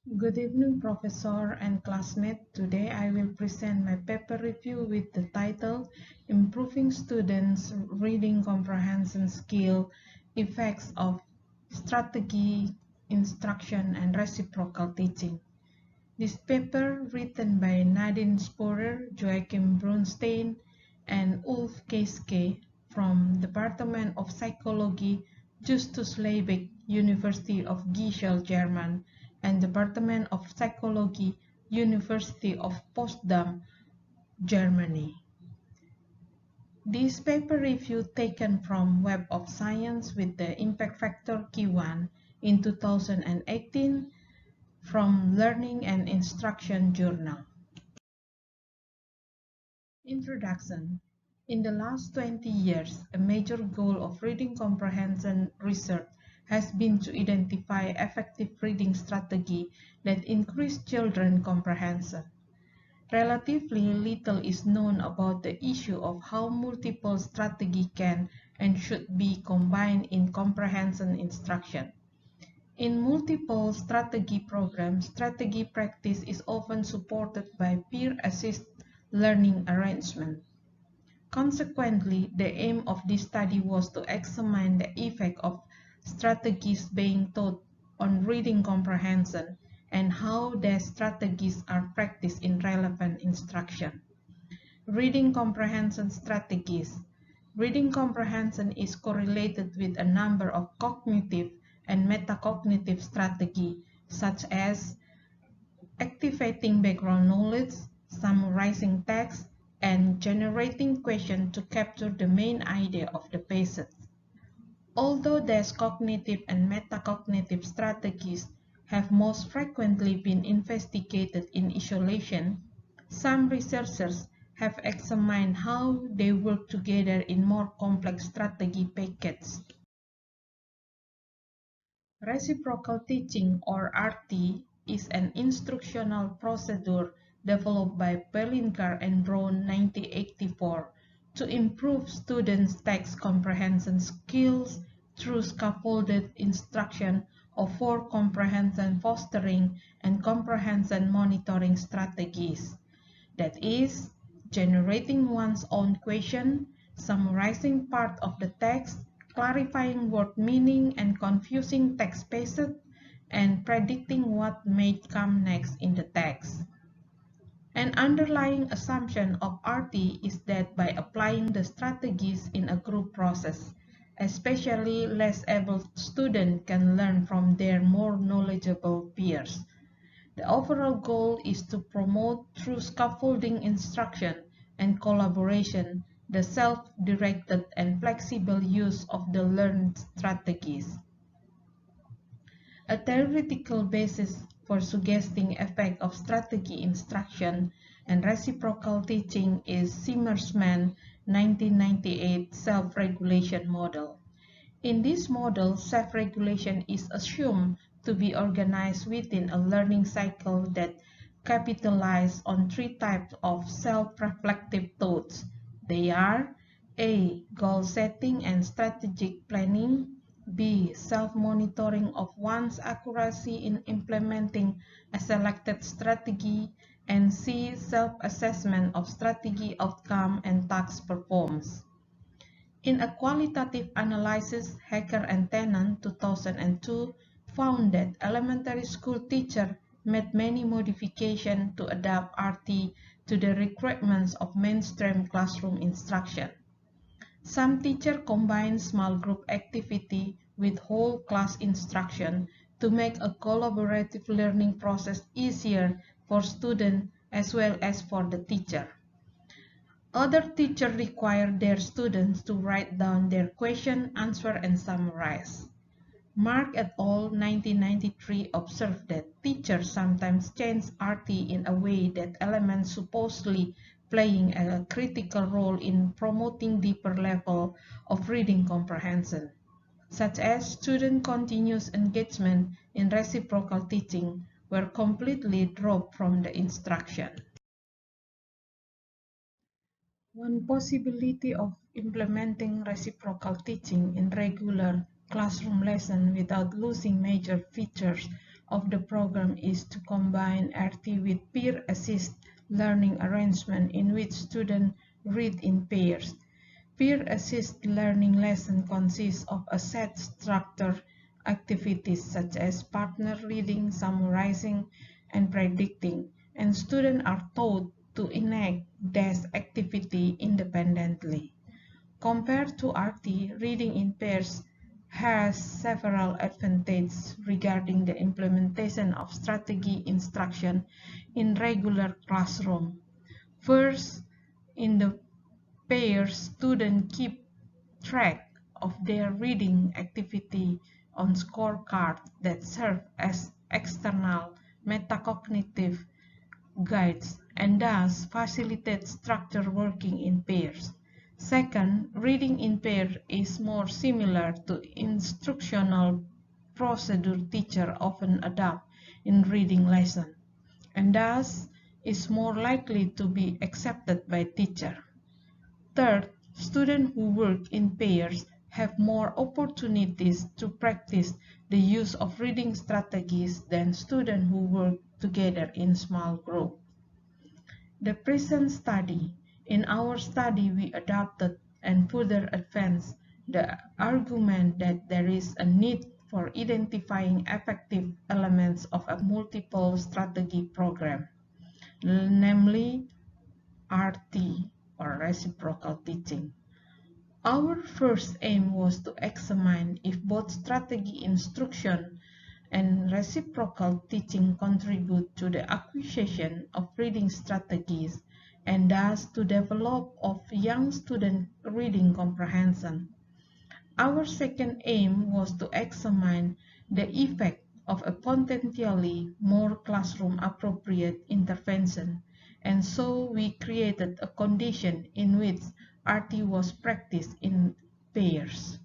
Good evening, Professor and classmates. Today I will present my paper review with the title Improving Students' Reading Comprehension Skill, Effects of Strategy, Instruction, and Reciprocal Teaching. This paper, written by Nadine Sporer, Joachim Brunstein, and Ulf Keiske from Department of Psychology, Justus Liebig, University of Gießen, German, and Department of Psychology, University of Potsdam, Germany. This paper review taken from Web of Science with the impact factor Q1 in 2018 from Learning and Instruction Journal. Introduction. In the last 20 years, a major goal of reading comprehension research has been to identify effective reading strategy that increase children comprehension. Relatively little is known about the issue of how multiple strategy can and should be combined in comprehension instruction. In multiple strategy programs, strategy practice is often supported by peer-assisted learning arrangement. Consequently, the aim of this study was to examine the effect of strategies being taught on reading comprehension and how these strategies are practiced in relevant instruction. Reading comprehension strategies. Reading comprehension is correlated with a number of cognitive and metacognitive strategies, such as activating background knowledge, summarizing text, and generating questions to capture the main idea of the passage. Although these cognitive and metacognitive strategies have most frequently been investigated in isolation, some researchers have examined how they work together in more complex strategy packages. Reciprocal teaching, or RT, is an instructional procedure developed by Pelinka and Brown 1984 to improve students' text comprehension skills through scaffolded instruction of 4 comprehension fostering and comprehension monitoring strategies. That is, generating one's own question, summarizing part of the text, clarifying word meaning and confusing text passage, and predicting what may come next in the text. An underlying assumption of RT is that by applying the strategies in a group process, especially less able students can learn from their more knowledgeable peers. The overall goal is to promote through scaffolding instruction and collaboration the self-directed and flexible use of the learned strategies. A theoretical basis for suggesting effect of strategy instruction and reciprocal teaching is Zimmerman's 1998 self-regulation model. In this model, self-regulation is assumed to be organized within a learning cycle that capitalizes on 3 types of self-reflective thoughts. They are A. Goal setting and strategic planning, B. Self-monitoring of one's accuracy in implementing a selected strategy, and C. Self-assessment of strategy outcome and task performance. In a qualitative analysis, Hacker and Tennant 2002 found that elementary school teachers made many modifications to adapt RT to the requirements of mainstream classroom instruction. Some teachers combine small group activity with whole class instruction to make a collaborative learning process easier for students as well as for the teacher. Other teachers require their students to write down their question, answer, and summarize. Mark et al. 1993 observed that teachers sometimes change RT in a way that elements supposedly playing a critical role in promoting deeper level of reading comprehension, such as student continuous engagement in reciprocal teaching, were completely dropped from the instruction. One possibility of implementing reciprocal teaching in regular classroom lessons without losing major features of the program is to combine RT with peer assist learning arrangement in which students read in pairs. Peer assist learning lesson consists of a set structured activities such as partner reading, summarizing, and predicting, and students are taught to enact this activity independently. Compared to RT, reading in pairs has several advantages regarding the implementation of strategy instruction in regular classroom. First, in the pairs, students keep track of their reading activity on scorecards that serve as external metacognitive guides and thus facilitate structured working in pairs. Second, reading in pairs is more similar to instructional procedure teachers often adopt in reading lessons, and thus is more likely to be accepted by teachers. Third, students who work in pairs have more opportunities to practice the use of reading strategies than students who work together in small groups. The present study. In our study, we adopted and further advanced the argument that there is a need for identifying effective elements of a multiple strategy program, namely RT or reciprocal teaching. Our first aim was to examine if both strategy instruction and reciprocal teaching contribute to the acquisition of reading strategies and thus to develop of young student reading comprehension. Our second aim was to examine the effect of a potentially more classroom appropriate intervention, and so we created a condition in which RT was practiced in pairs.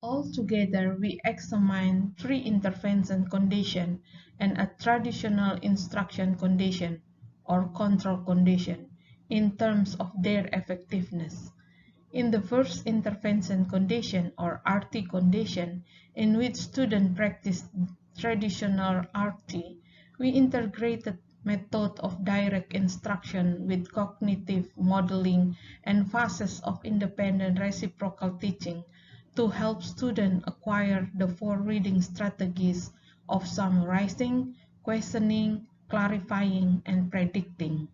Altogether, we examined three intervention conditions and a traditional instruction condition or control condition in terms of their effectiveness. In the first intervention condition or RT condition, in which students practice traditional RT, we integrated method of direct instruction with cognitive modeling and phases of independent reciprocal teaching to help students acquire the four reading strategies of summarizing, questioning, clarifying, and predicting.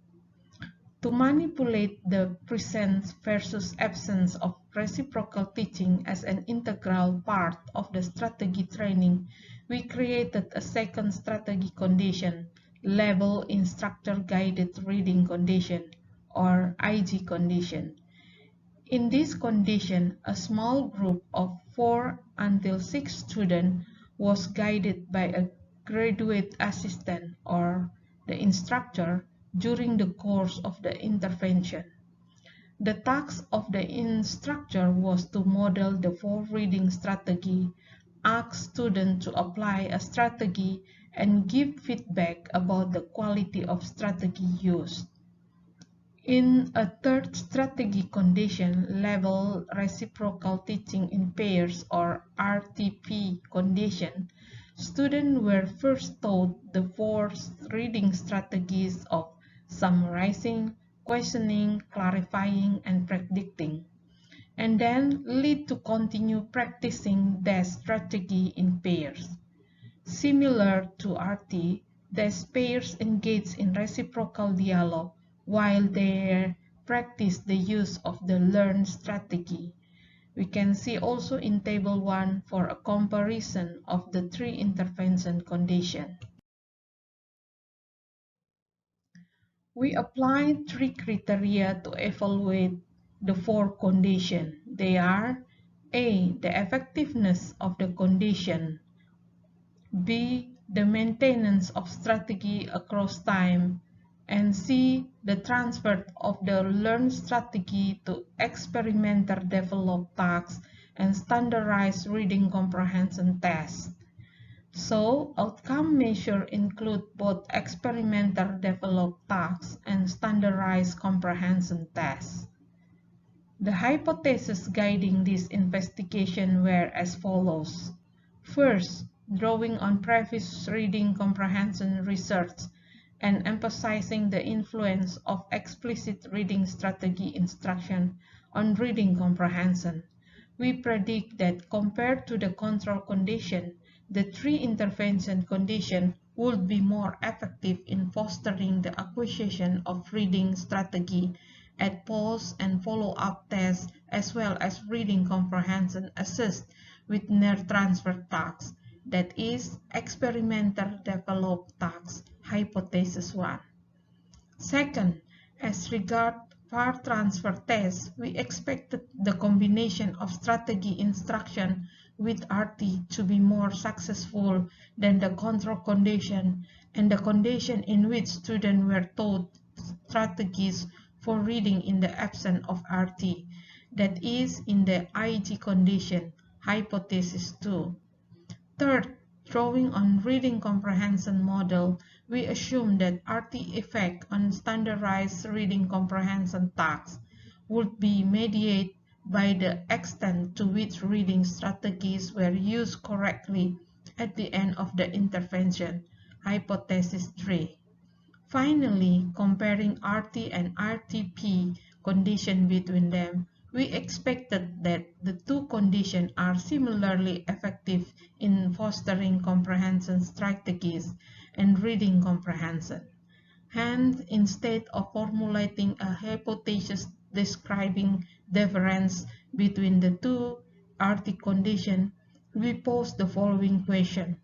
To manipulate the presence versus absence of reciprocal teaching as an integral part of the strategy training, we created a second strategy condition, labeled Instructor-Guided Reading Condition, or IG condition. In this condition, a small group of 4 until 6 students was guided by a graduate assistant or the instructor during the course of the intervention. The task of the instructor was to model the four reading strategy, ask students to apply a strategy, and give feedback about the quality of strategy used. In a third strategy condition, labeled reciprocal teaching in pairs or RTP condition, students were first taught the four reading strategies of summarizing, questioning, clarifying, and predicting, and then lead to continue practicing that strategy in pairs. Similar to RT, these pairs engage in reciprocal dialogue while they practice the use of the learned strategy. We can see also in Table 1 for a comparison of the three intervention conditions. We applied three criteria to evaluate the four conditions. They are A. The effectiveness of the condition, B. The maintenance of strategy across time, and C. The transfer of the learned strategy to experimental developed tasks and standardized reading comprehension tests. So, outcome measures include both experimental developed tasks and standardized comprehension tests. The hypotheses guiding this investigation were as follows. First, drawing on previous reading comprehension research and emphasizing the influence of explicit reading strategy instruction on reading comprehension. We predict that compared to the control condition, the three intervention condition would be more effective in fostering the acquisition of reading strategy at post and follow-up tests as well as reading comprehension assist with near transfer tasks, that is, experimental developed tasks, hypothesis 1. Second, as regard far transfer tests, we expected the combination of strategy instruction with RT to be more successful than the control condition and the condition in which students were taught strategies for reading in the absence of RT, that is, in the IG condition, hypothesis 2. Third, drawing on reading comprehension model, we assume that RT effect on standardized reading comprehension tasks would be mediated by the extent to which reading strategies were used correctly at the end of the intervention, hypothesis 3. Finally, comparing RT and RTP condition between them, we expected that the two conditions are similarly effective in fostering comprehension strategies and reading comprehension. Hence, instead of formulating a hypothesis describing difference between the two RT conditions, we pose the following question.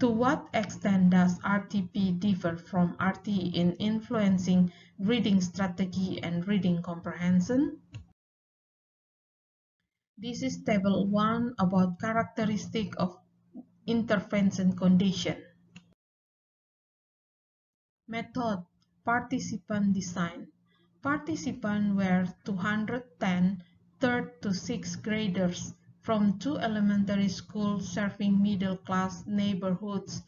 To what extent does RTP differ from RT in influencing reading strategy and reading comprehension? This is table 1 about characteristic of intervention condition. Method: participant design. Participants were 210 3rd to 6th graders from 2 elementary schools serving middle-class neighborhoods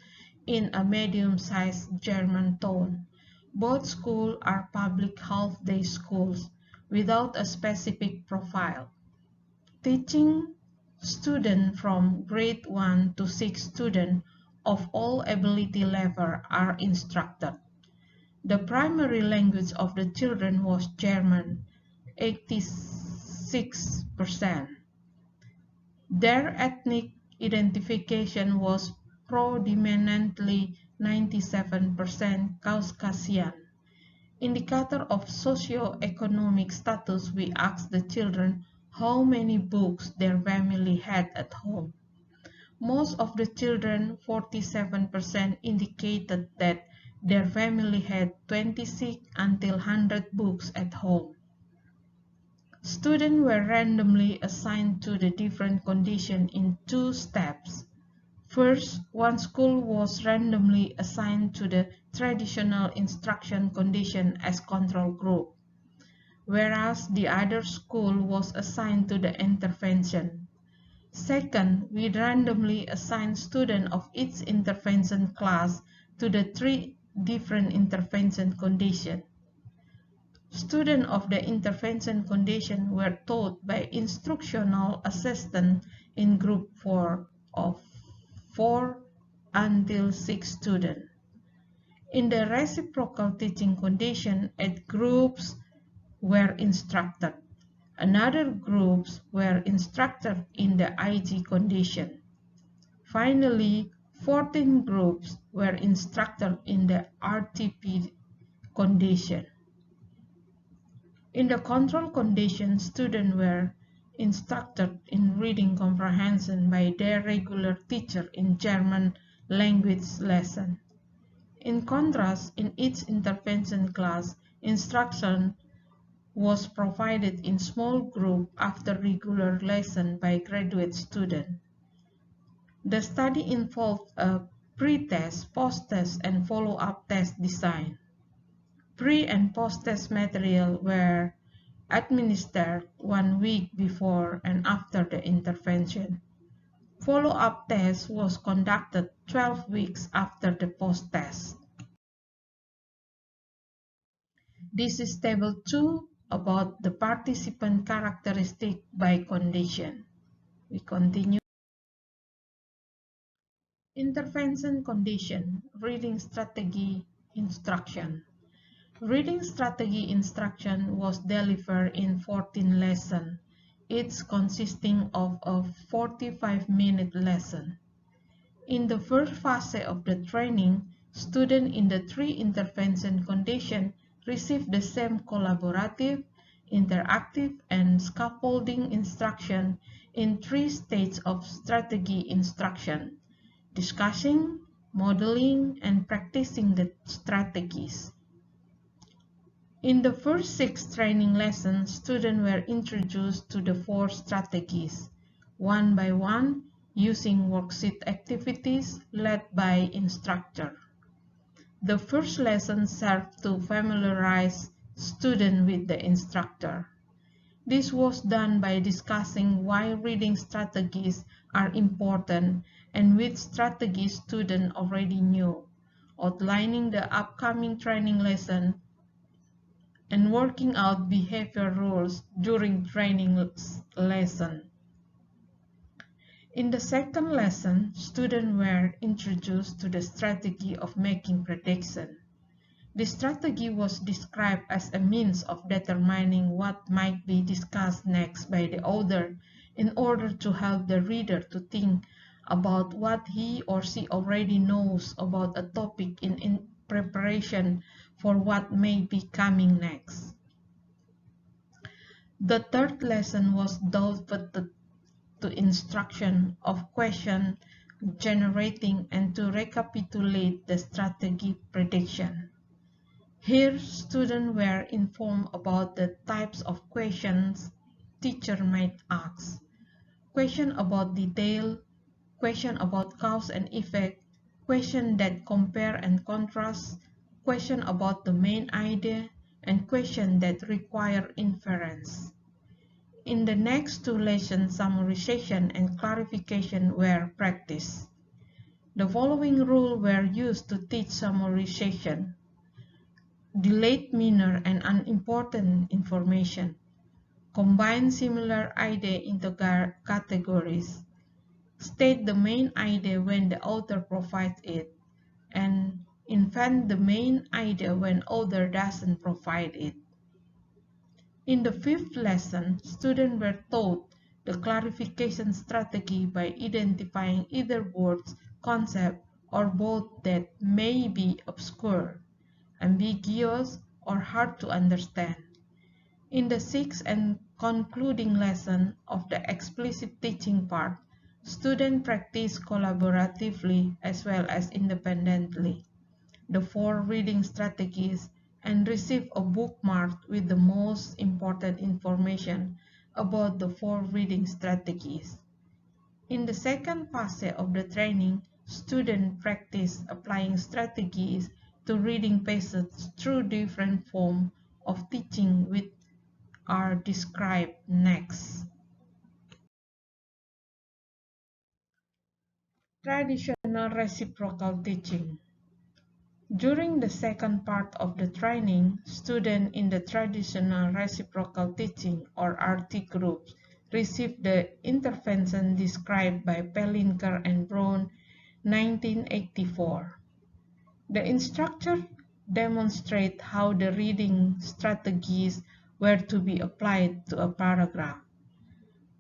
in a medium-sized German town. Both schools are public half-day schools without a specific profile. Teaching students from grade 1 to 6 students of all ability levels are instructed. The primary language of the children was German, 86%. Their ethnic identification was predominantly 97% Caucasian. Indicator of socio-economic status, we asked the children how many books their family had at home. Most of the children, 47%, indicated that their family had 26 until 100 books at home. Students were randomly assigned to the different conditions in 2 steps. First, one school was randomly assigned to the traditional instruction condition as control group, whereas the other school was assigned to the intervention. Second, we randomly assigned students of each intervention class to the 3 different intervention conditions. Students of the intervention condition were taught by instructional assistants in group 4 of 4 until 6 students. In the reciprocal teaching condition, 8 groups were instructed. Another groups were instructed in the IG condition. Finally, 14 groups were instructed in the RTP condition. In the control condition, students were instructed in reading comprehension by their regular teacher in German language lesson. In contrast, in each intervention class, instruction was provided in small group after regular lesson by graduate students. The study involved a pre-test, post-test, and follow-up test design. Pre- and post-test material were administered 1 week before and after the intervention. Follow-up test was conducted 12 weeks after the post-test. This is table 2 about the participant characteristic by condition. We continue. Intervention condition, reading strategy, instruction. Reading strategy instruction was delivered in 14 lessons, each consisting of a 45-minute lesson. In the first phase of the training, students in the three intervention conditions receive the same collaborative, interactive, and scaffolding instruction in three stages of strategy instruction: discussing, modeling, and practicing the strategies. In the first 6 training lessons, students were introduced to the 4 strategies, one by one, using worksheet activities led by instructor. The first lesson served to familiarize students with the instructor. This was done by discussing why reading strategies are important and which strategies students already knew, outlining the upcoming training lesson, and working out behavior rules during training lesson. In the second lesson, students were introduced to the strategy of making prediction. The strategy was described as a means of determining what might be discussed next by the author in order to help the reader to think about what he or she already knows about a topic in preparation for what may be coming next. The third lesson was devoted to instruction of question generating and to recapitulate the strategy prediction. Here, students were informed about the types of questions teacher might ask: question about detail, question about cause and effect, question that compare and contrast, question about the main idea, and question that require inference. In the next 2 lessons, summarization and clarification were practiced. The following rules were used to teach summarization: delete minor and unimportant information, combine similar ideas into categories, state the main idea when the author provides it, and invent the main idea when author doesn't provide it. In the 5th lesson, students were taught the clarification strategy by identifying either words, concepts, or both that may be obscure, ambiguous, or hard to understand. In the 6th and concluding lesson of the explicit teaching part, students practice collaboratively as well as independently the 4 reading strategies and receive a bookmark with the most important information about the 4 reading strategies. In the second phase of the training, students practice applying strategies to reading passages through different forms of teaching which are described next. Traditional reciprocal teaching. During the second part of the training, students in the traditional reciprocal teaching or RT groups received the intervention described by Pelinker and Brown, 1984. The instructor demonstrated how the reading strategies were to be applied to a paragraph.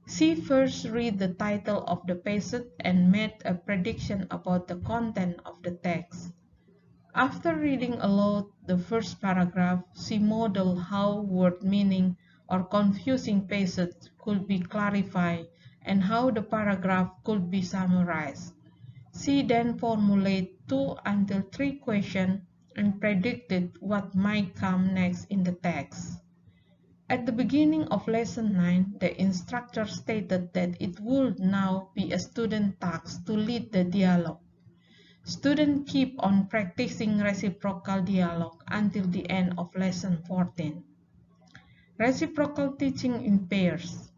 She first read the title of the passage and made a prediction about the content of the text. After reading aloud the first paragraph, she modeled how word meaning or confusing passages could be clarified and how the paragraph could be summarized. She then formulated 2 until 3 questions and predicted what might come next in the text. At the beginning of lesson 9, the instructor stated that it would now be a student task to lead the dialogue. Students keep on practicing reciprocal dialogue until the end of lesson 14. Reciprocal teaching in pairs.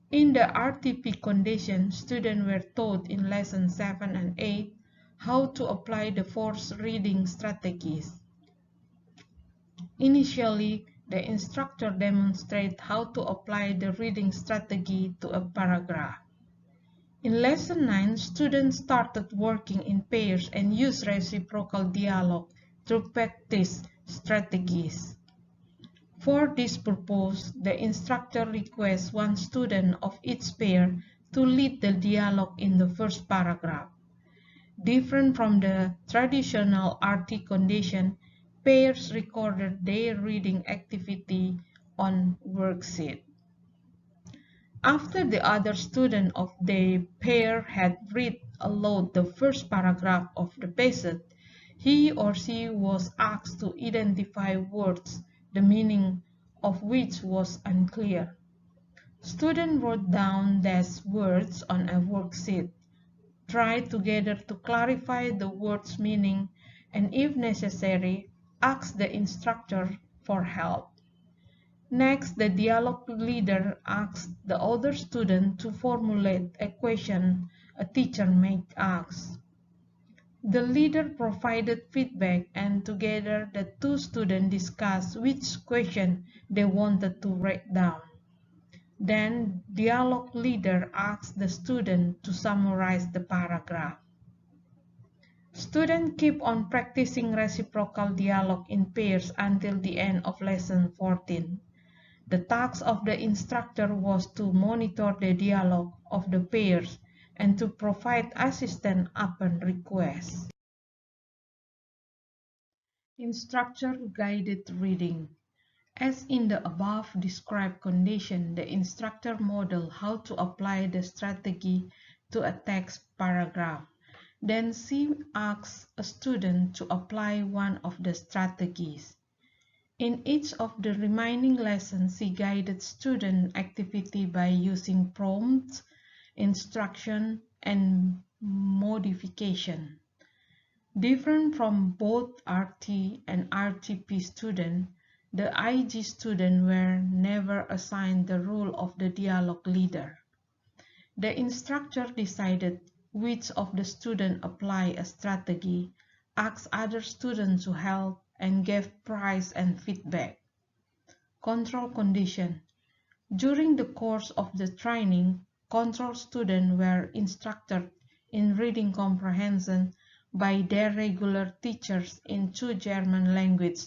In the RTP condition, students were taught in lesson 7 and 8 how to apply the 4 reading strategies. Initially, the instructor demonstrated how to apply the reading strategy to a paragraph. In Lesson 9, students started working in pairs and used reciprocal dialogue to practice strategies. For this purpose, the instructor requests one student of each pair to lead the dialogue in the first paragraph. Different from the traditional RT condition, pairs recorded their reading activity on worksheet. After the other student of the pair had read aloud the first paragraph of the passage, he or she was asked to identify words, the meaning of which was unclear. Students wrote down these words on a worksheet, tried together to clarify the word's meaning, and if necessary, asked the instructor for help. Next, the dialogue leader asks the other student to formulate a question a teacher might ask. The leader provided feedback, and together the two students discussed which question they wanted to write down. Then, dialogue leader asked the student to summarize the paragraph. Students keep on practicing reciprocal dialogue in pairs until the end of lesson 14. The task of the instructor was to monitor the dialogue of the pairs and to provide assistance upon request. Instructor-guided reading. As in the above described condition, the instructor modeled how to apply the strategy to a text paragraph. Then she asks a student to apply one of the strategies. In each of the remaining lessons, she guided student activity by using prompts, instruction, and modification. Different from both RT and RTP students, the IG students were never assigned the role of the dialogue leader. The instructor decided which of the students apply a strategy, asked other students to help, and gave praise and feedback. Control condition. During the course of the training, control students were instructed in reading comprehension by their regular teachers in 2 German language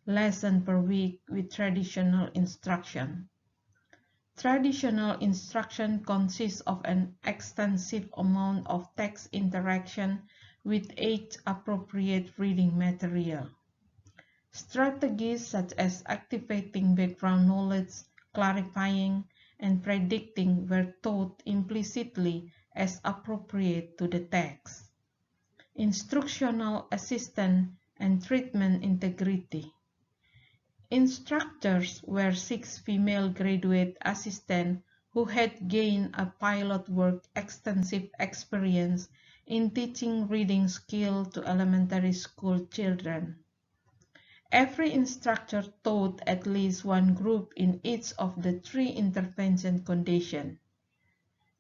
lessons per week with traditional instruction. Traditional instruction consists of an extensive amount of text interaction with age-appropriate reading material. Strategies such as activating background knowledge, clarifying, and predicting were taught implicitly as appropriate to the text. Instructional assistance and treatment integrity. Instructors were 6 female graduate assistants who had gained a pilot work extensive experience in teaching reading skill to elementary school children. Every instructor taught at least one group in each of the 3 intervention conditions.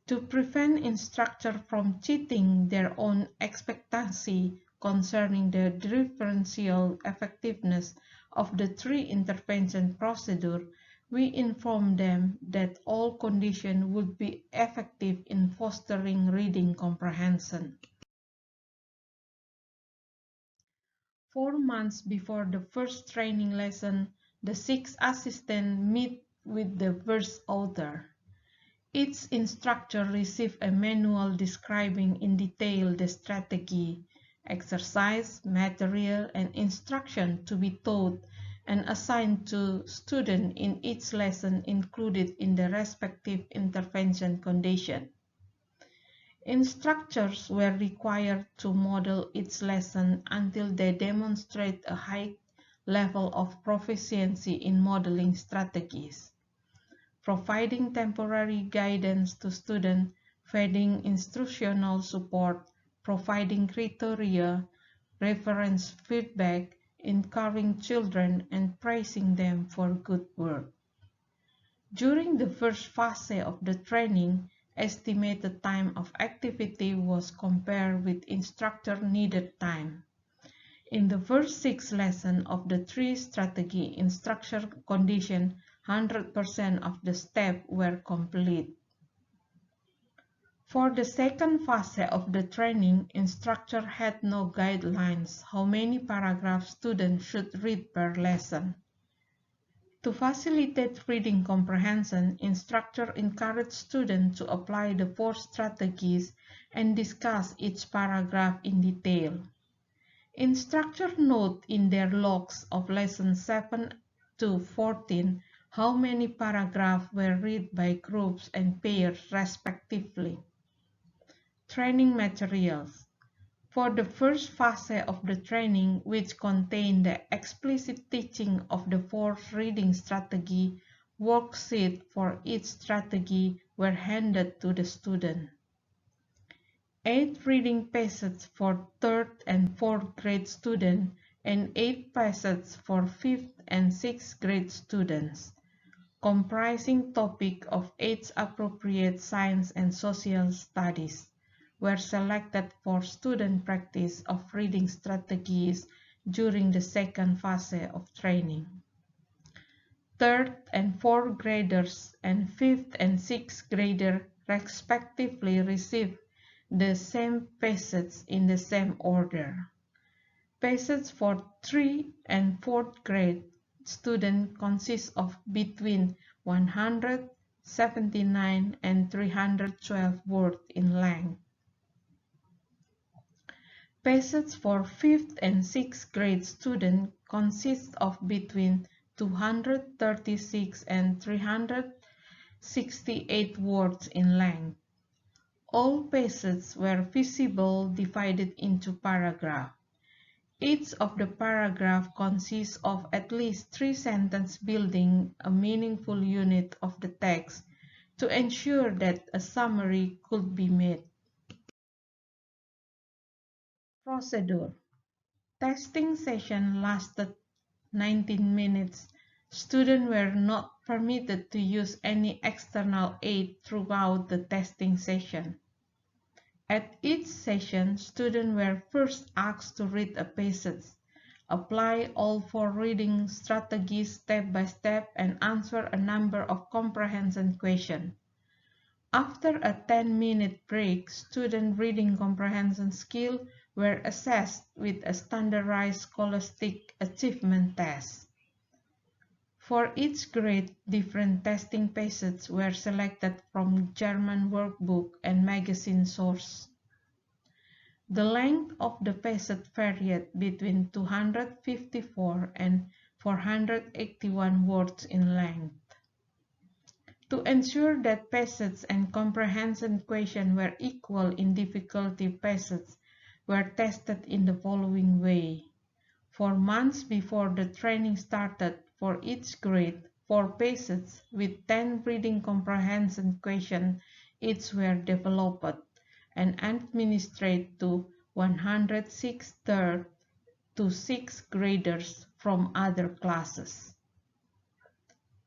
To prevent instructors from cheating their own expectancy concerning the differential effectiveness of the 3 intervention procedure, we informed them that all conditions would be effective in fostering reading comprehension. 4 months before the first training lesson, the 6 assistants meet with the verse author. Each instructor received a manual describing in detail the strategy, exercise, material, and instruction to be taught and assigned to students in each lesson included in the respective intervention condition. Instructors were required to model each lesson until they demonstrate a high level of proficiency in modeling strategies, providing temporary guidance to students, feeding instructional support, providing criteria, reference feedback, encouraging children, and praising them for good work. During the first phase of the training, estimated time of activity was compared with instructor needed time. In the first 6 lessons of the 3 strategy instruction condition, 100% of the steps were complete. For the second phase of the training, instructor had no guidelines how many paragraphs students should read per lesson. To facilitate reading comprehension, instructor encouraged students to apply the 4 strategies and discuss each paragraph in detail. Instructor note in their logs of lesson 7 to 14 how many paragraphs were read by groups and pairs respectively. Training materials. For the first phase of the training, which contained the explicit teaching of the 4th reading strategy, worksheets for each strategy were handed to the student. 8 reading passages for 3rd and 4th grade students and 8 passages for 5th and 6th grade students, comprising topics of age-appropriate science and social studies, were selected for student practice of reading strategies during the second phase of training. 3rd and 4th graders and 5th and 6th graders respectively received the same passage in the same order. Passage for 3rd and 4th grade students consist of between 179 and 312 words in length. Passage for 5th and 6th grade students consist of between 236 and 368 words in length. All passages were visible divided into paragraphs. Each of the paragraphs consists of at least 3 sentences building a meaningful unit of the text to ensure that a summary could be made. Procedure. Testing session lasted 19 minutes. Students were not permitted to use any external aid throughout the testing session. At each session, students were first asked to read a passage, apply all 4 reading strategies step by step, and answer a number of comprehension questions. After a 10-minute break, student reading comprehension skills were assessed with a standardized scholastic achievement test. For each grade, different testing passages were selected from German workbook and magazine source. The length of the passage varied between 254 and 481 words in length. To ensure that passage and comprehension questions were equal in difficulty, passages were tested in the following way. For months before the training started, for each grade, 4 passages with 10 reading comprehension questions each were developed and administered to 106 3rd to 6th graders from other classes.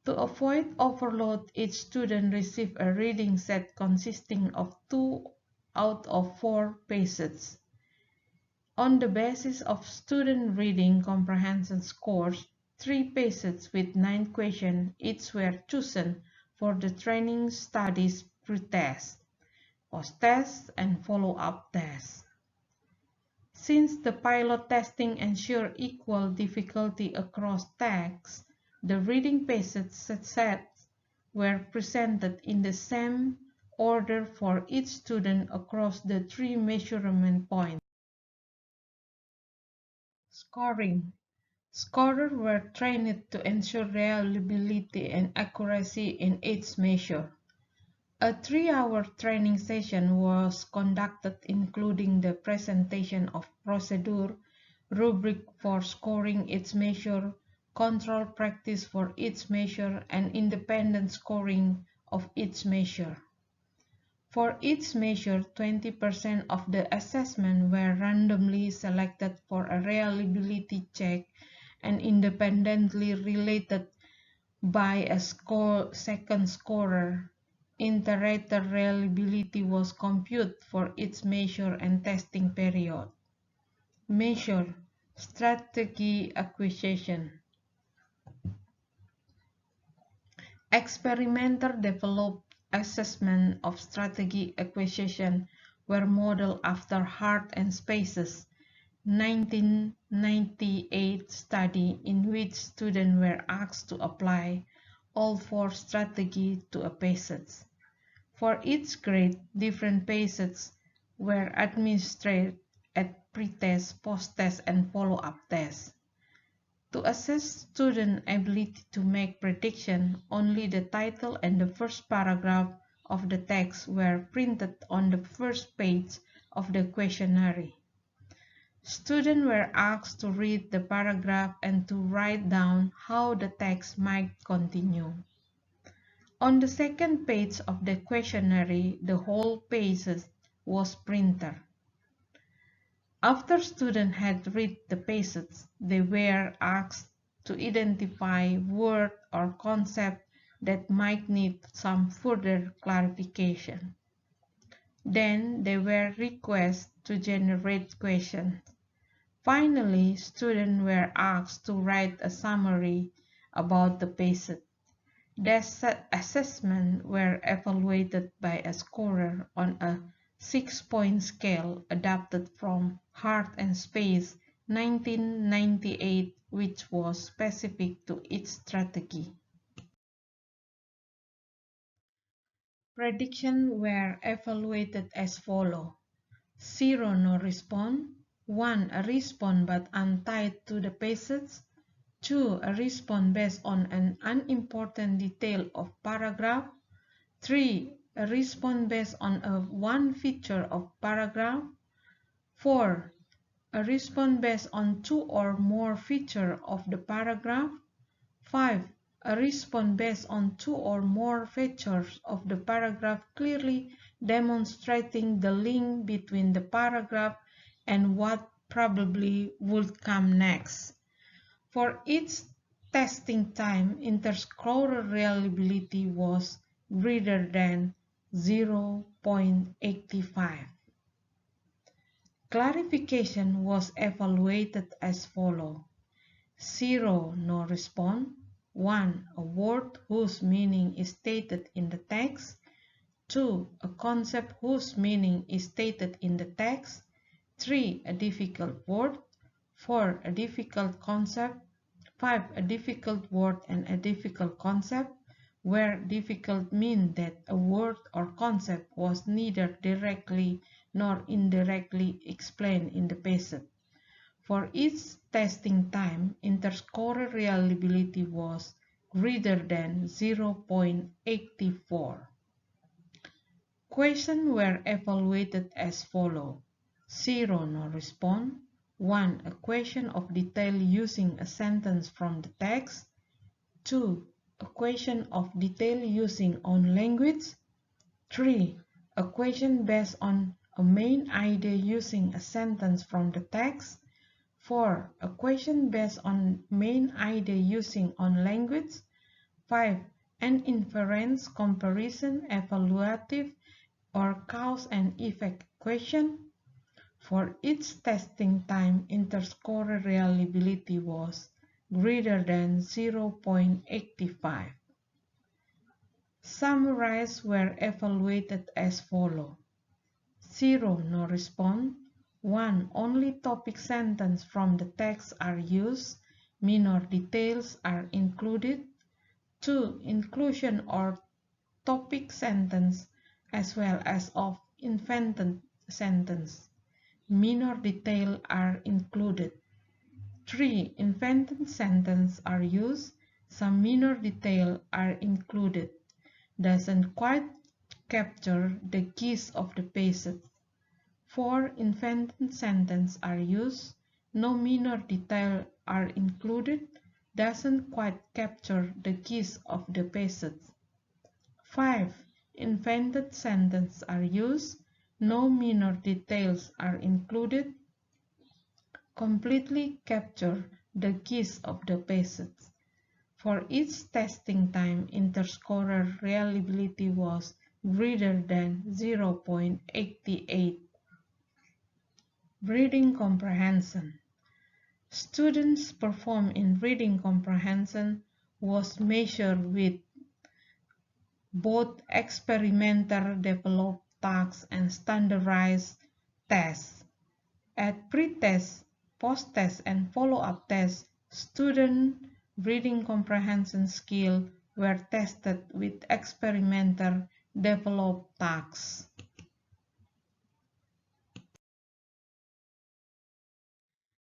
To avoid overload, each student received a reading set consisting of 2 out of 4 passages. On the basis of student reading comprehension scores, 3 passages with 9 questions each were chosen for the training studies pre-test, post-test, and follow-up tests. Since the pilot testing ensured equal difficulty across texts, the reading passage sets were presented in the same order for each student across the 3 measurement points. Scoring. Scorers were trained to ensure reliability and accuracy in each measure. A 3-hour training session was conducted including the presentation of procedure, rubric for scoring each measure, control practice for each measure, and independent scoring of each measure. For each measure, 20% of the assessment were randomly selected for a reliability check and independently related by a second scorer. Iterator reliability was computed for each measure and testing period. Measure. Strategy acquisition. Experimenter developed assessment of strategy acquisition were modeled after heart and spaces 1998 study in which students were asked to apply all four strategies to a passage. For each grade, different passages were administered at pre-test, post-test, and follow-up tests. To assess student ability to make prediction, only the title and the first paragraph of the text were printed on the first page of the questionnaire. Students were asked to read the paragraph and to write down how the text might continue. On the second page of the questionnaire, the whole page was printed. After students had read the passage, they were asked to identify words or concepts that might need some further clarification. Then they were requested to generate questions. Finally, students were asked to write a summary about the passage. The assessments were evaluated by a scorer on a 6-point scale adapted from Heart and Space 1998, which was specific to each strategy. Predictions were evaluated as follows: 0 no response, 1 a response but untied to the passage, 2 a response based on an unimportant detail of paragraph, 3 a response based on one feature of paragraph, 4 a response based on two or more features of the paragraph, 5 a response based on two or more features of the paragraph clearly demonstrating the link between the paragraph and what probably would come next. For each testing time, interscorer reliability was greater than 0.85. Clarification was evaluated as follows: 0 no response, 1 a word whose meaning is stated in the text, 2 a concept whose meaning is stated in the text, 3 a difficult word, 4 a difficult concept, 5 a difficult word and a difficult concept, where difficult means that a word or concept was neither directly nor indirectly explained in the passage. For each testing time, interscorer reliability was greater than 0.84. Questions were evaluated as follows: 0 no response, 1 a question of detail using a sentence from the text, 2 a question of detail using own language, 3 a question based on a main idea using a sentence from the text, 4 a question based on main idea using own language, 5 an inference, comparison, evaluative, or cause and effect question. For each testing time, interscorer reliability was greater than 0.85. Summaries were evaluated as follows: 0 no response, 1 only topic sentence from the text are used, minor details are included, 2 inclusion or topic sentence as well as of invented sentence, minor detail are included, 3 invented sentence are used, some minor detail are included, doesn't quite capture the gist of the passage, 4 invented sentences are used, no minor detail are included, doesn't quite capture the gist of the passage, 5 invented sentences are used, no minor details are included, completely capture the gist of the passage. For each testing time, interscorer reliability was greater than 0.88. Reading comprehension. Students' performance in reading comprehension was measured with both experimenter-developed tasks and standardized tests. At pre-test, post-test, and follow-up tests, student reading comprehension skills were tested with experimenter-developed tasks.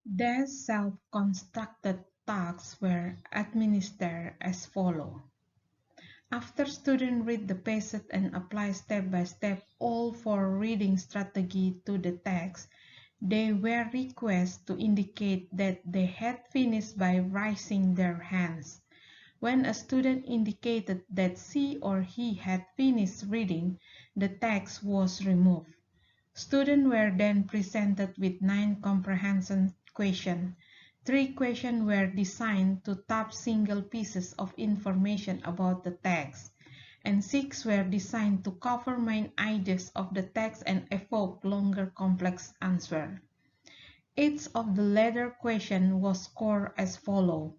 These self-constructed tasks were administered as follows. After students read the passage and apply step by step all four reading strategies to the text, they were requested to indicate that they had finished by raising their hands. When a student indicated that she or he had finished reading, the text was removed. Students were then presented with 9 comprehension questions. 3 questions were designed to tap single pieces of information about the text, and 6 were designed to cover main ideas of the text and evoke longer complex answers. Each of the latter questions was scored as follows: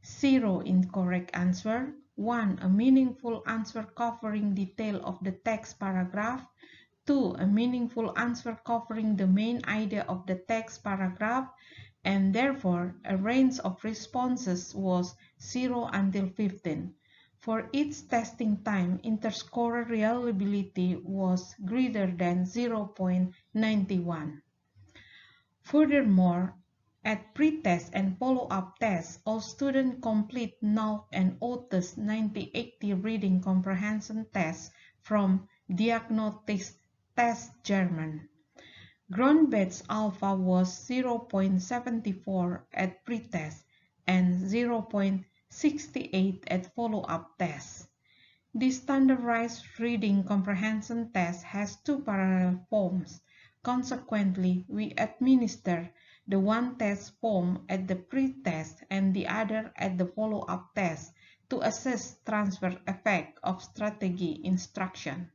0 incorrect answer, 1 a meaningful answer covering detail of the text paragraph, 2 a meaningful answer covering the main idea of the text paragraph, and therefore a range of responses was 0 until 15. For each testing time, interscorer reliability was greater than 0.91. Furthermore, at pre-test and follow-up tests, all students complete NALC and OTUS 9080 reading comprehension tests from Diagnostic Test German. Ground batch alpha was 0.74 at pre-test and 0.68 at follow-up tests. The standardized reading comprehension test has 2 parallel forms. Consequently, we administer the one test form at the pre-test and the other at the follow-up test to assess transfer effect of strategy instruction.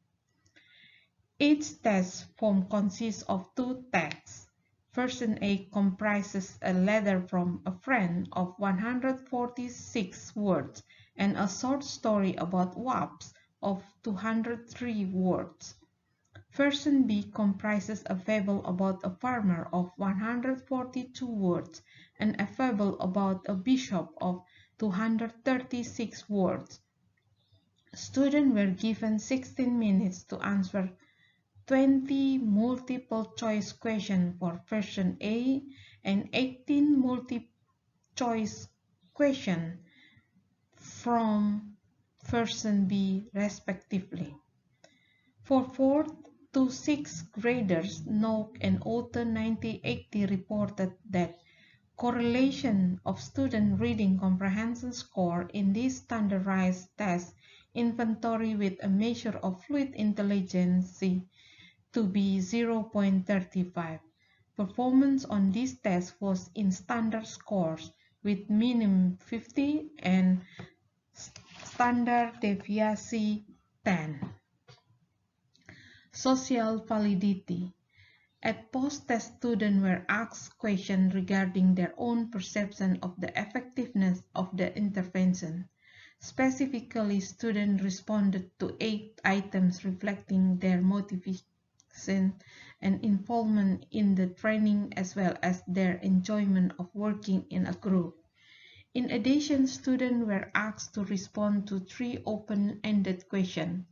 Each test form consists of 2 texts. Version A comprises a letter from a friend of 146 words and a short story about wasps of 203 words. Version B comprises a fable about a farmer of 142 words and a fable about a bishop of 236 words. Students were given 16 minutes to answer 20 multiple-choice questions for version A and 18 multiple-choice questions from version B respectively. For 4th to 6th graders, NOC and OTA 9080 reported that correlation of student reading comprehension score in this standardized test inventory with a measure of fluid intelligence to be 0.35. Performance on this test was in standard scores with minimum 50 and standard deviation 10. Social validity. At post-test, students were asked questions regarding their own perception of the effectiveness of the intervention. Specifically, students responded to 8 items reflecting their motivation and involvement in the training as well as their enjoyment of working in a group. In addition, students were asked to respond to 3 open-ended questions.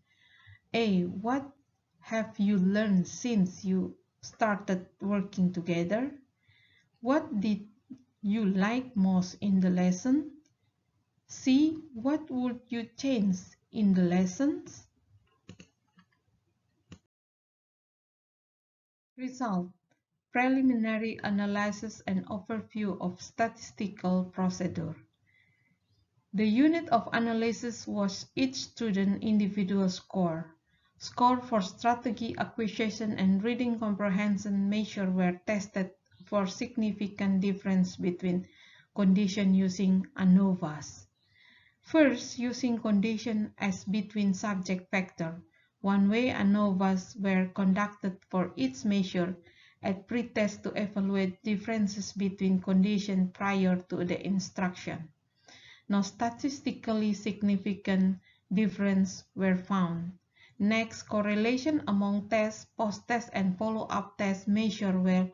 A. What have you learned since you started working together? What did you like most in the lesson? C. What would you change in the lessons? Result: preliminary analysis and overview of statistical procedure. The unit of analysis was each student individual score. Score for strategy acquisition and reading comprehension measure were tested for significant difference between condition using ANOVAs. First, using condition as between subject factor. One-way ANOVAs were conducted for each measure at pre-test to evaluate differences between conditions prior to the instruction. No statistically significant differences were found. Next, correlation among test, post-test, and follow-up test measures were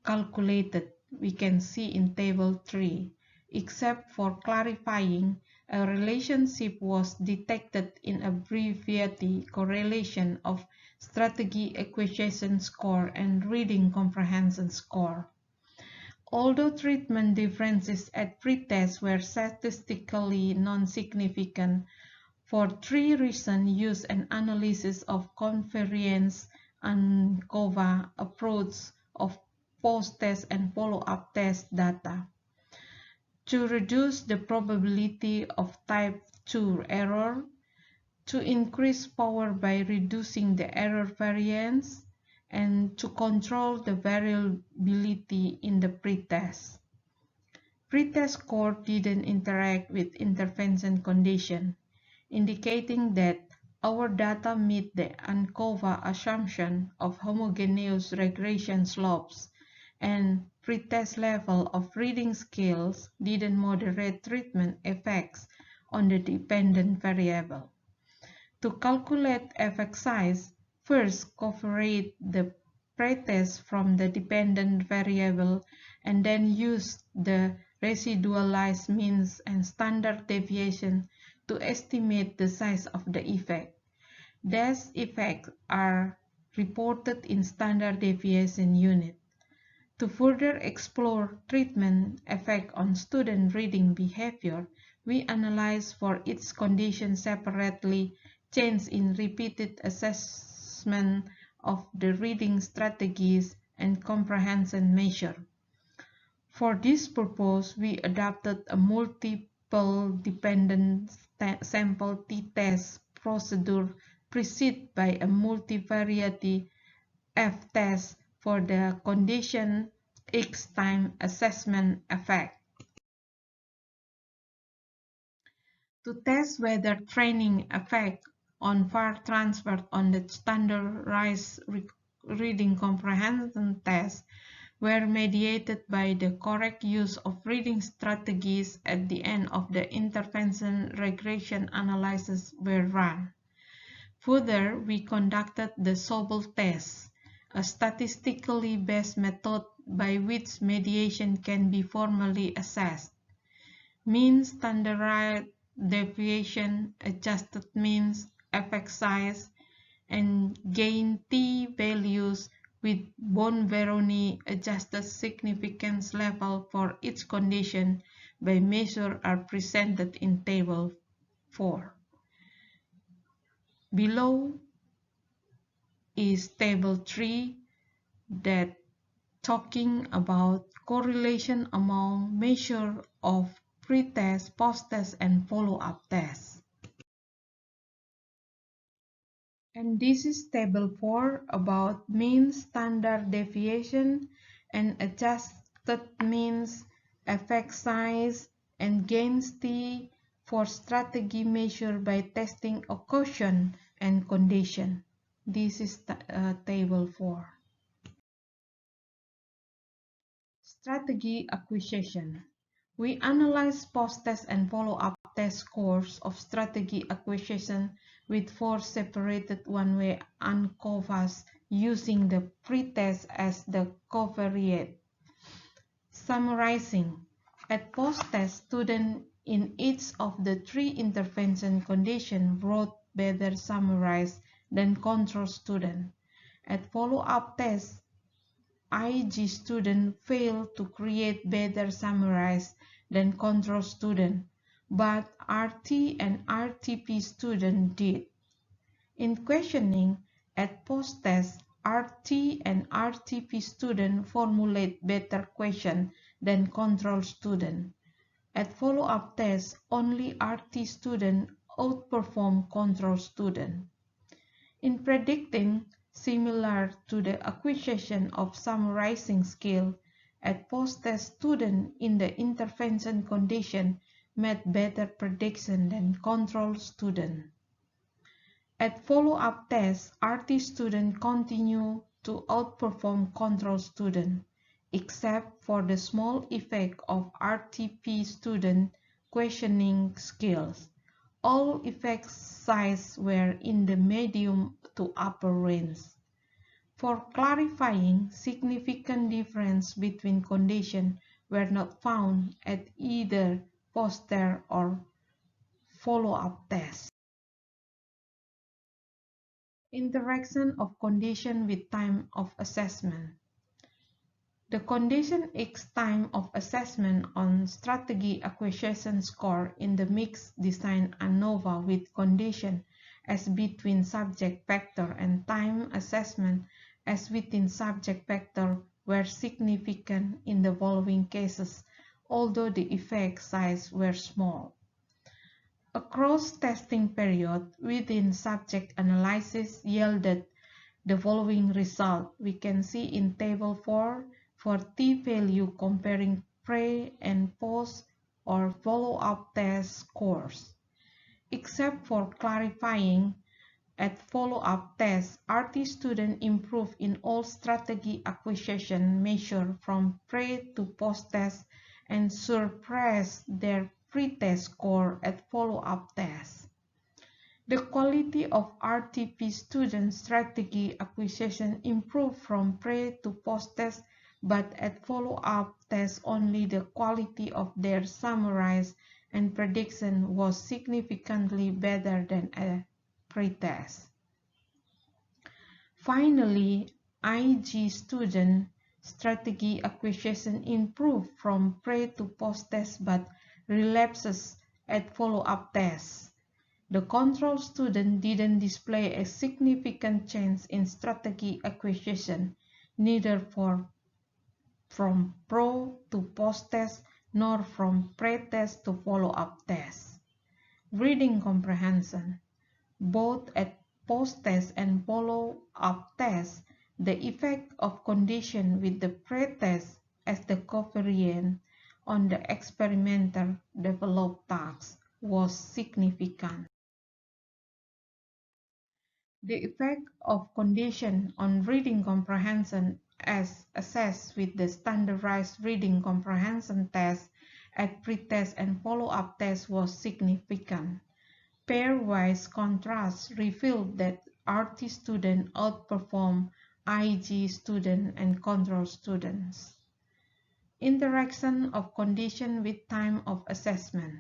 calculated. We can see in Table 3. Except for clarifying, a relationship was detected in abbreviated correlation of strategy acquisition score and reading comprehension score. Although treatment differences at pretest were statistically non-significant, for three reasons use an analysis of covariance and ANCOVA approach of post-test and follow-up test data. To reduce the probability of type 2 error, to increase power by reducing the error variance, and to control the variability in the pretest. Pretest score didn't interact with intervention condition, indicating that our data meet the ANCOVA assumption of homogeneous regression slopes, and pretest level of reading skills didn't moderate treatment effects on the dependent variable. To calculate effect size, first covariate the pretest from the dependent variable and then use the residualized means and standard deviation to estimate the size of the effect. These effects are reported in standard deviation unit. To further explore treatment effect on student reading behavior, we analyze for each condition separately change in repeated assessment of the reading strategies and comprehension measure. For this purpose, we adopted a multiple dependent sample t-test procedure preceded by a multivariate f-test for the condition X time assessment effect. To test whether training effect on far transferred on the standardized reading comprehension test were mediated by the correct use of reading strategies at the end of the intervention regression analysis were run. Further, we conducted the Sobel test, a statistically based method by which mediation can be formally assessed. Mean standardized deviation, adjusted means, effect size, and gain t-values with Bonferroni adjusted significance level for each condition by measure are presented in Table 4. Below is Table 3 that talking about correlation among measure of pre-test, post-test, and follow-up tests. And this is Table 4 about mean standard deviation and adjusted means, effect size, and gains t for strategy measured by testing occasion and condition. This is Table 4. Strategy acquisition. We analyze post-test and follow-up test scores of strategy acquisition with 4 separated one-way ANCOVAs using the pre-test as the covariate. Summarizing, at post-test, students in each of the 3 intervention conditions wrote better summarized than control student. At follow-up test, IG student failed to create better summarized than control student, but RT and RTP student did. In questioning, at post-test, RT and RTP student formulate better question than control student. At follow-up test, only RT student outperform control student. In predicting, similar to the acquisition of summarizing skill, at post-test students in the intervention condition made better prediction than control student. At follow-up test, RT students continue to outperform control student, except for the small effect of RTP student questioning skills. All effect sizes were in the medium to upper range. For clarifying, significant difference between conditions were not found at either post-test or follow-up test. Interaction of condition with time of assessment. The condition X time of assessment on strategy acquisition score in the mixed design ANOVA with condition as between subject factor and time assessment as within subject factor were significant in the following cases, although the effect size were small. Across testing period within subject analysis yielded the following result. We can see in table 4 for t-value comparing pre and post or follow-up test scores. Except for clarifying, at follow-up test, RT students improved in all strategy acquisition measures from pre to post-test and surpassed their pre-test score at follow-up test. The quality of RTP student strategy acquisition improved from pre to post-test, but at follow-up test only the quality of their summarized and prediction was significantly better than a pre-test. Finally, IG student strategy acquisition improved from pre to post-test but relapses at follow-up tests. The control student didn't display a significant change in strategy acquisition, neither from pro to post-test nor from pre-test to follow-up test. Reading comprehension. Both at post-test and follow-up test, the effect of condition with the pre-test as the covariant on the experimental developed task was significant. The effect of condition on reading comprehension as assessed with the standardized reading comprehension test at pre-test and follow-up test was significant. Pairwise contrast revealed that RT students outperform IG students and control students. Interaction of condition with time of assessment.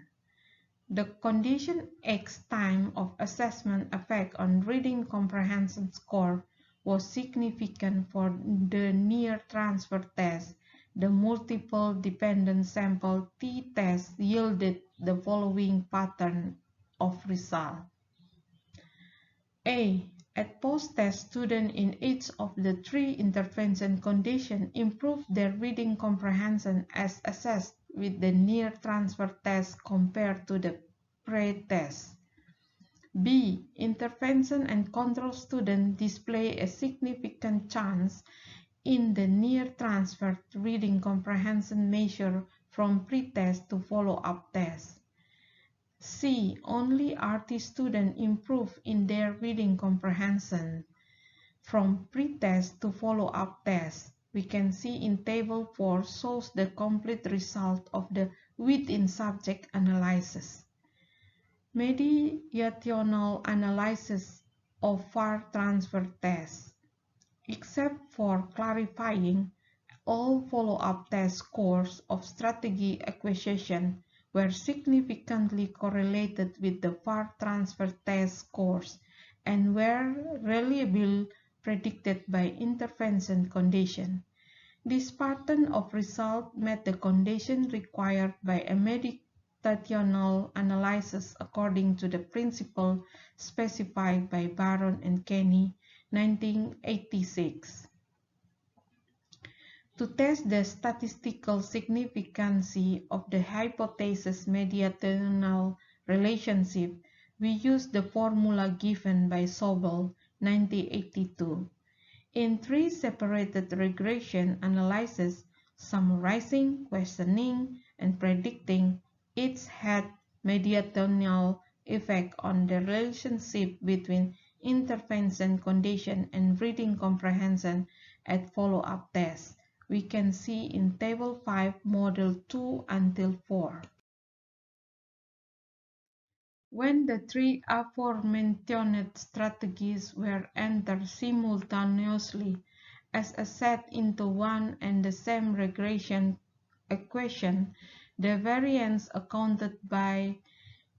The condition X time of assessment effect on reading comprehension score was significant for the near transfer test. The multiple dependent sample t-test yielded the following pattern of result. A. At post-test, students in each of the three intervention conditions improved their reading comprehension as assessed with the near transfer test compared to the pre-test. B. Intervention and control students display a significant change in the near transfer reading comprehension measure from pre-test to follow-up test. C. Only RT students improve in their reading comprehension from pre-test to follow-up test. We can see in table 4 shows the complete result of the within subject analysis. Mediational analysis of far transfer tests. Except for clarifying, all follow-up test scores of strategy acquisition were significantly correlated with the far transfer test scores and were reliably predicted by intervention condition. This pattern of result met the condition required by a meditational analysis according to the principle specified by Baron and Kenny, 1986. To test the statistical significance of the hypothesis mediational relationship, we use the formula given by Sobel, 1982. In three separated regression analyses, summarizing, questioning, and predicting, each had mediational effect on the relationship between intervention condition and reading comprehension at follow-up tests. We can see in Table 5, Model 2 until 4. When the three aforementioned strategies were entered simultaneously as a set into one and the same regression equation, the variance accounted by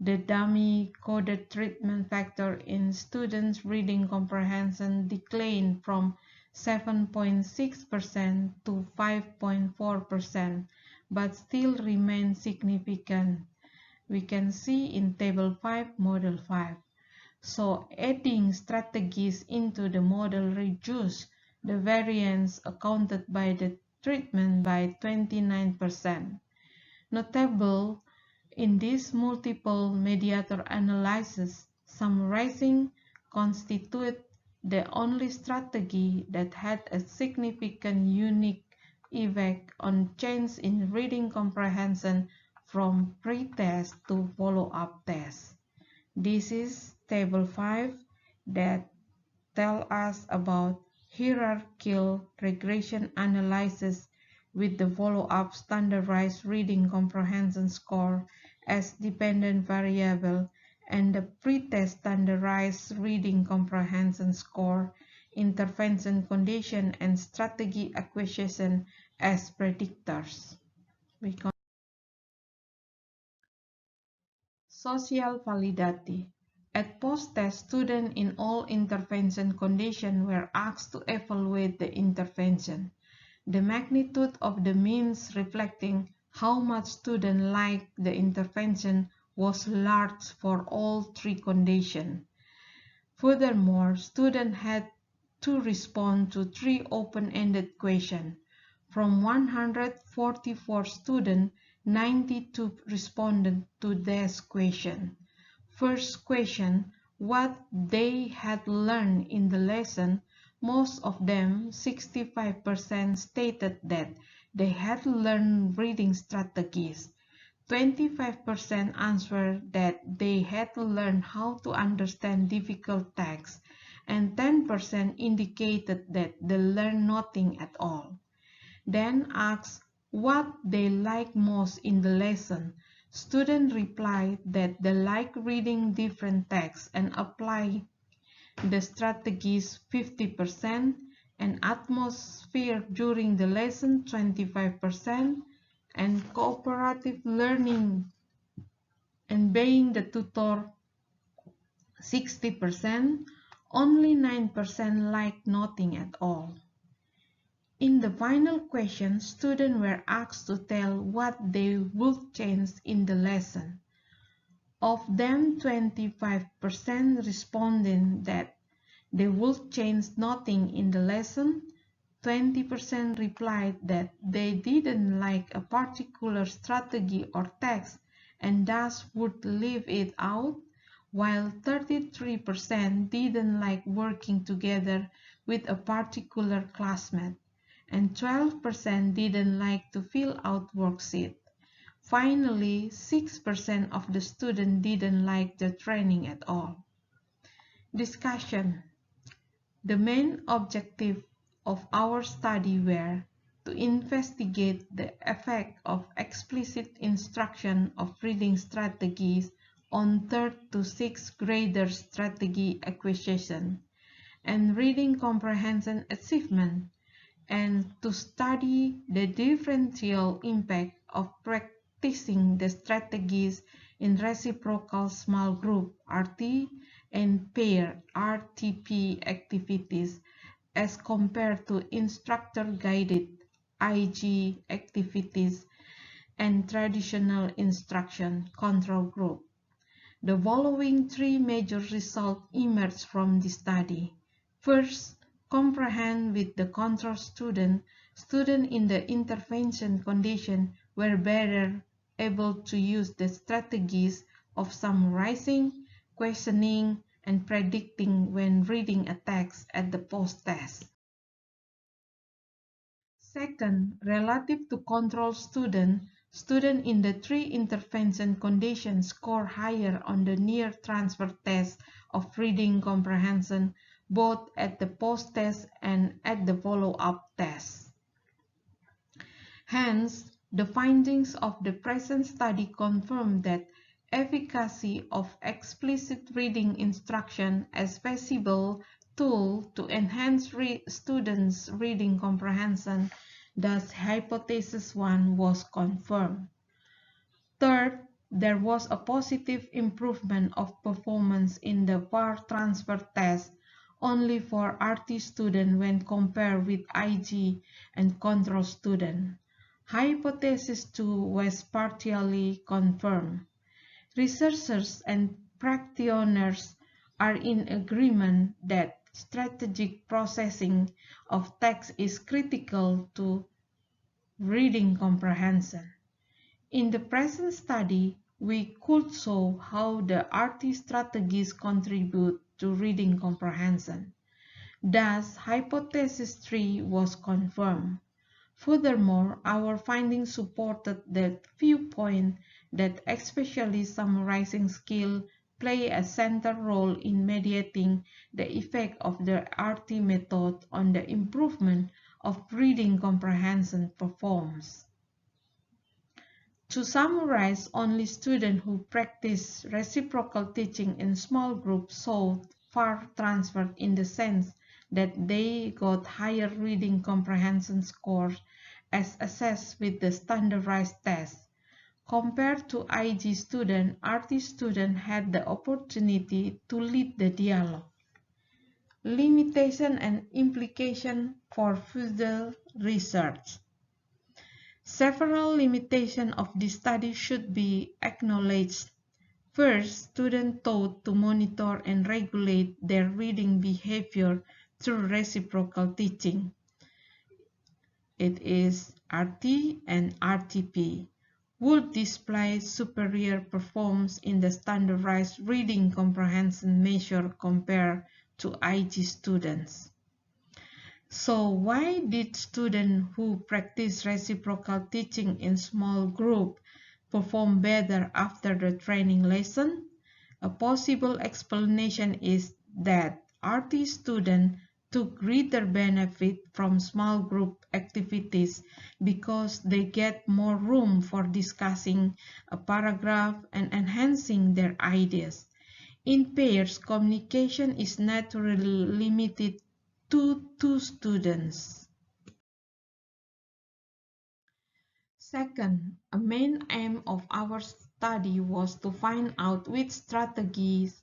the dummy-coded treatment factor in students' reading comprehension declined from 7.6% to 5.4%, but still remains significant. We can see in Table 5, Model 5. So adding strategies into the model reduced the variance accounted by the treatment by 29%. Notable in this multiple mediator analysis, summarizing constitute the only strategy that had a significant unique effect on change in reading comprehension from pre-test to follow-up test. This is Table 5 that tell us about hierarchical regression analysis with the follow-up standardized reading comprehension score as dependent variable and the pre-test standardized reading comprehension score, intervention condition, and strategy acquisition as predictors. Social validity. At post-test, students in all intervention conditions were asked to evaluate the intervention. The magnitude of the means reflecting how much students liked the intervention was large for all three conditions. Furthermore, students had to respond to three open-ended questions. From 144 students, 92 responded to this question. First question, what they had learned in the lesson. Most of them, 65%, stated that they had learned reading strategies. 25% answered that they had learned how to understand difficult texts, and 10% indicated that they learned nothing at all. Then asked what they liked most in the lesson. Students replied that they like reading different texts and apply the strategies 50%, and atmosphere during the lesson 25%, and cooperative learning and obeying the tutor 60%, only 9% liked nothing at all. In the final question, students were asked to tell what they would change in the lesson. Of them, 25% responded that they would change nothing in the lesson. 20% replied that they didn't like a particular strategy or text and thus would leave it out, while 33% didn't like working together with a particular classmate, and 12% didn't like to fill out worksheets. Finally, 6% of the students didn't like the training at all. Discussion. The main objective of our study were to investigate the effect of explicit instruction of reading strategies on 3rd to 6th grader strategy acquisition and reading comprehension achievement, and to study the differential impact of practicing the strategies in reciprocal small group (RT) and pair (RTP) activities as compared to instructor-guided IG activities and traditional instruction control group. The following three major results emerged from the study. First, comprehend with the control student. Students in the intervention condition were better able to use the strategies of summarizing, questioning, and predicting when reading a text at the post-test. Second, relative to control students in the three intervention conditions score higher on the near transfer test of reading comprehension, both at the post-test and at the follow-up test. Hence, the findings of the present study confirm that efficacy of explicit reading instruction as feasible tool to enhance students' reading comprehension, thus hypothesis 1 was confirmed. Third, there was a positive improvement of performance in the PAR transfer test only for RT students when compared with IG and control students. Hypothesis 2 was partially confirmed. Researchers and practitioners are in agreement that strategic processing of text is critical to reading comprehension. In the present study, we could show how the RT strategies contribute to reading comprehension. Thus, hypothesis 3 was confirmed. Furthermore, our findings supported the viewpoint that especially summarizing skill play a central role in mediating the effect of the RT method on the improvement of reading comprehension performance. To summarize, only students who practice reciprocal teaching in small groups showed far transfer in the sense that they got higher reading comprehension scores as assessed with the standardized test. Compared to IG students, RT students had the opportunity to lead the dialogue. Limitation and implication for further research. Several limitations of this study should be acknowledged. First, students taught to monitor and regulate their reading behavior through reciprocal teaching. It is RT and RTP would display superior performance in the standardized reading comprehension measure compared to IG students. So why did students who practice reciprocal teaching in small groups perform better after the training lesson? A possible explanation is that RT students took greater benefit from small group activities because they get more room for discussing a paragraph and enhancing their ideas. In pairs, communication is naturally limited to 2 students. Second, a main aim of our study was to find out which strategies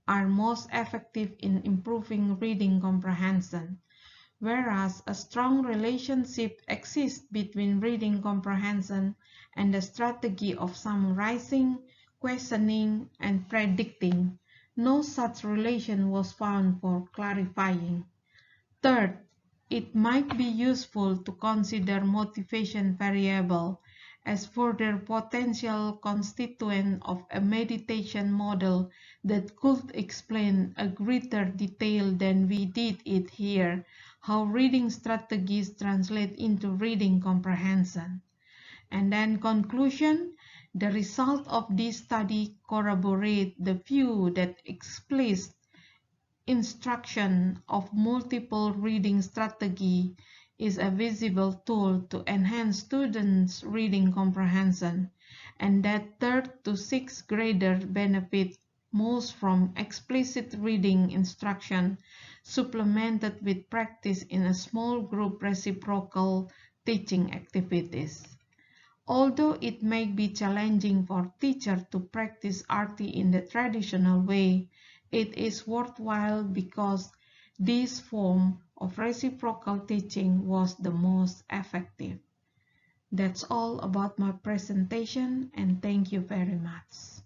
are most effective in improving reading comprehension. Whereas a strong relationship exists between reading comprehension and the strategy of summarizing, questioning, and predicting, no such relation was found for clarifying. Third, it might be useful to consider motivation variable as further potential constituent of a meditation model that could explain a greater detail than we did it here how reading strategies translate into reading comprehension. And then conclusion, the result of this study corroborate the view that explicit instruction of multiple reading strategy is a visible tool to enhance students' reading comprehension, and that 3rd to 6th graders benefit most from explicit reading instruction supplemented with practice in a small group reciprocal teaching activities. Although it may be challenging for teachers to practice RT in the traditional way, it is worthwhile because this form of reciprocal teaching was the most effective. That's all about my presentation, and thank you very much.